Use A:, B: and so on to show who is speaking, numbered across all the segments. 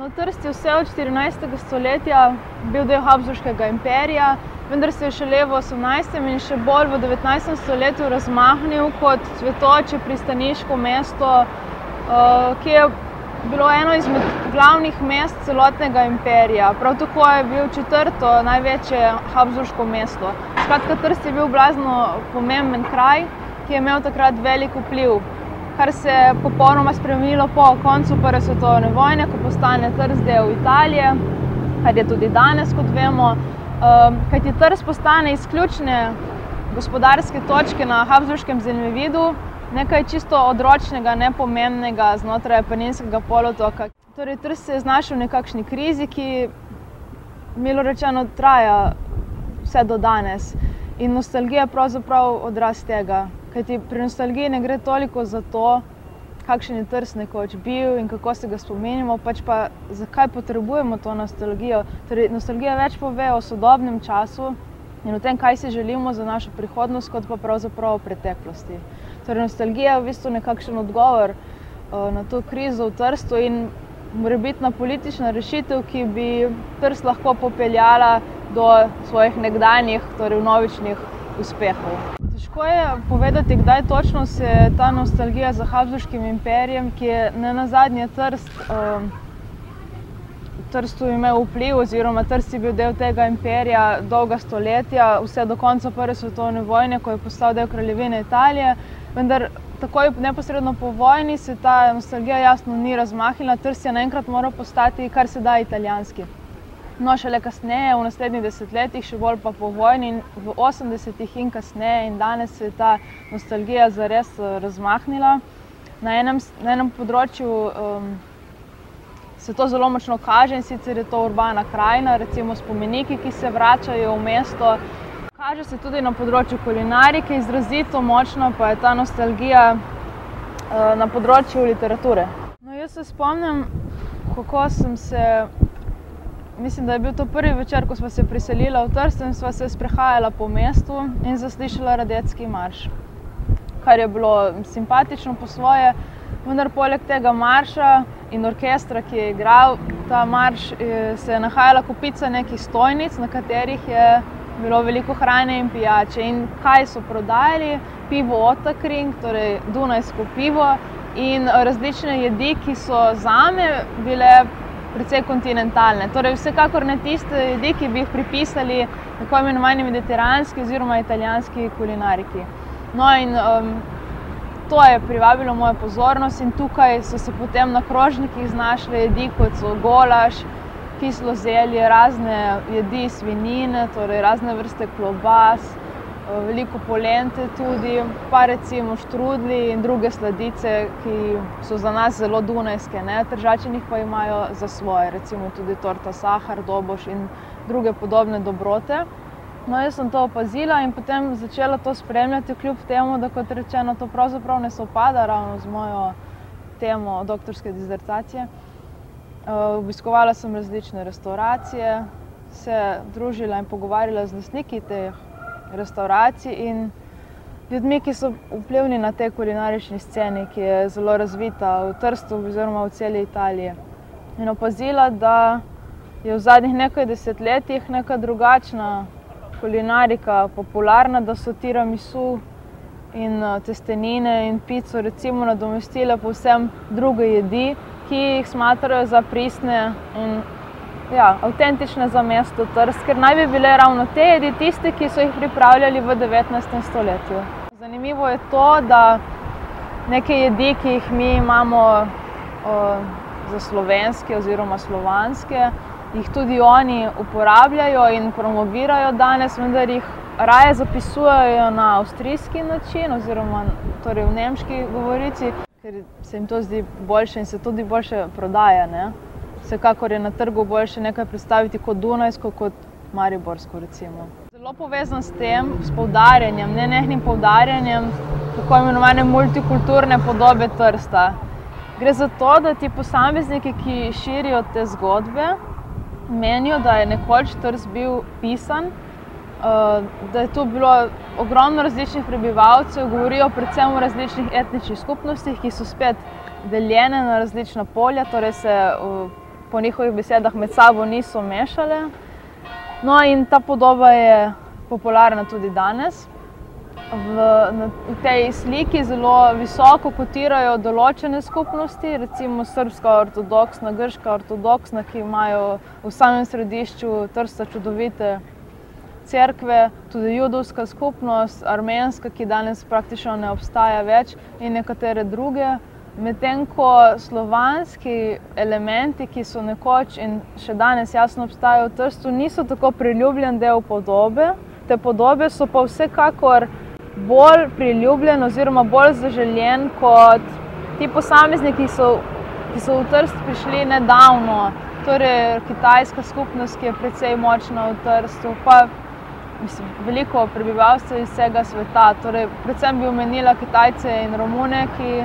A: No, Trst je vse od 14. stoletja bil del Habsburškega imperija, vendar se je šele v 18. in še bolj v 19. stoletju razmahnil kot cvetoče pristaniško mesto, ki je bilo eno izmed glavnih mest celotnega imperija. Prav tako je bil četrto največje habsburško mesto. Skratka, Trst je bil blazno pomemben kraj, ki je imel takrat velik vpliv, kar se je popolnoma spremenilo po koncu Prve svetovne vojne, ko postane Trst del Italije, kar je tudi danes, kot vemo. Kajti Trst postane izključne gospodarske točke na Habsburškem zemljevidu, nekaj čisto odročnega, nepomembnega znotraj Apeninskega polotoka. Torej, Trst se je znašel v nekakšni krizi, ki milo rečeno traja vse do danes. In nostalgija je pravzaprav odraz tega. Kajti pri nostalgiji ne gre toliko za to, kakšen je Trst nekoč bil in kako se ga spominjamo, pač pa zakaj potrebujemo to nostalgijo. Torej, nostalgija več pove o sodobnem času in o tem, kaj si želimo za našo prihodnost, kot pa pravzaprav o preteklosti. Torej, nostalgija je v bistvu nekakšen odgovor na to krizo v Trstu in morebitna politična rešitev, ki bi Trst lahko popeljala do svojih nekdanjih, torej vnovičnih uspehov. Težko je povedati, kdaj točno se je ta nostalgija za Habsburškim imperijem, ki je nenazadnje Trstu imel vpliv, oziroma Trst je bil del tega imperija dolga stoletja, vse do konca Prve svetovne vojne, ko je postal del Kraljevine Italije. Vendar takoj neposredno po vojni se ta nostalgija jasno ni razmahnila, Trst je naenkrat moral postati kar se da italijanski. No, šele kasneje, v naslednjih desetletjih, še bolj pa po vojni, v 80-ih in kasneje in danes se je ta nostalgija zares razmahnila. Na enem področju se to zelo močno kaže, in sicer je to urbana krajina, recimo spomeniki, ki se vračajo v mesto. Kaže se tudi na področju kulinarike, izrazito močno pa je ta nostalgija na področju literature. No, jaz se spomnim, kako sem se, mislim, da je bil to prvi večer, ko sva se priselila v Trst in sva se sprehajala po mestu in zaslišala Radetski marš, kar je bilo simpatično po svoje, vendar poleg tega marša in orkestra, ki je igral ta marš, se je nahajala kopica nekih stojnic, na katerih je bilo veliko hrane in pijače. In kaj so prodajali? Pivo Ottakring, torej dunajsko pivo, in različne jedi, ki so zame bile precej kontinentalne. Torej vsekakor ne tiste jedi, ki bi jih pripisali tako imenovani mediteranski oziroma italijanski kulinariki. No, in to je privabilo mojo pozornost in tukaj so se potem na krožnikih znašle jedi, kot so golaž, kislo zelje, razne jedi svinjine, torej razne vrste klobas, veliko polente tudi, pa recimo štrudli in druge sladice, ki so za nas zelo dunajske, ne? Tržačani pa imajo za svoje, recimo tudi torta sahar, doboš in druge podobne dobrote. No, jaz sem to opazila in potem začela to spremljati, kljub temu, da, kot rečeno, to pravzaprav ne sovpada ravno z mojo temo doktorske disertacije. Obiskovala sem različne restavracije, se družila in pogovarjala z lastniki teh restavracij in ljudmi, ki so vplivni na tej kulinarični sceni, ki je zelo razvita v Trstu oziroma v celi Italiji. In opazila, da je v zadnjih nekaj desetletjih neka drugačna kulinarika popularna, da so tiramisu in testenine in pico recimo nadomestile povsem druge jedi, ki jih smatrajo za pristne in avtentične za mesto Trst, ker naj bi bile ravno te jedi tiste, ki so jih pripravljali v 19. stoletju. Zanimivo je to, da neke jedi, ki jih mi imamo za slovenske oziroma slovanske, jih tudi oni uporabljajo in promovirajo danes, vendar jih raje zapisujejo na avstrijski način oziroma torej v nemški govorici, ker se jim to zdi boljše in se tudi boljše prodaja, ne? Vsekakor je na trgu boljše nekaj predstaviti kot dunajsko, kot mariborsko recimo. Zelo povezan s tem, s poudarjanjem, nenehnim poudarjanjem tako imenovane multikulturne podobe Trsta. Gre za to, da ti posamezniki, ki širijo te zgodbe, menijo, da je nekoč Trst bil pisan, da je tu bilo ogromno različnih prebivalcev, govorijo predvsem o različnih etničnih skupnostih, ki so spet deljene na različna polja, torej se po njihovih besedah med sabo niso mešale. No in ta podoba je popularna tudi danes. V tej sliki zelo visoko kotirajo določene skupnosti, recimo srbska ortodoksna, grška ortodoksna, ki imajo v samem središču Trsta čudovite cerkve, tudi judovska skupnost, armenska, ki danes praktično ne obstaja več, in nekatere druge. Medtem ko slovanski elementi, ki so nekoč in še danes jasno obstajajo v Trstu, niso tako priljubljen del podobe. Te podobe so pa vsekakor bolj priljubljen oziroma bolj zaželjen kot ti posamezniki, ki so v Trst prišli nedavno. Torej kitajska skupnost, ki je precej močna v Trstu, pa veliko prebivalstva iz vsega sveta. Torej, predvsem bi omenila Kitajce in Romune, ki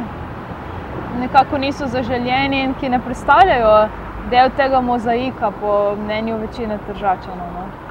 A: nekako niso zaželjeni in ki ne predstavljajo del tega mozaika po mnenju večine Tržačanov.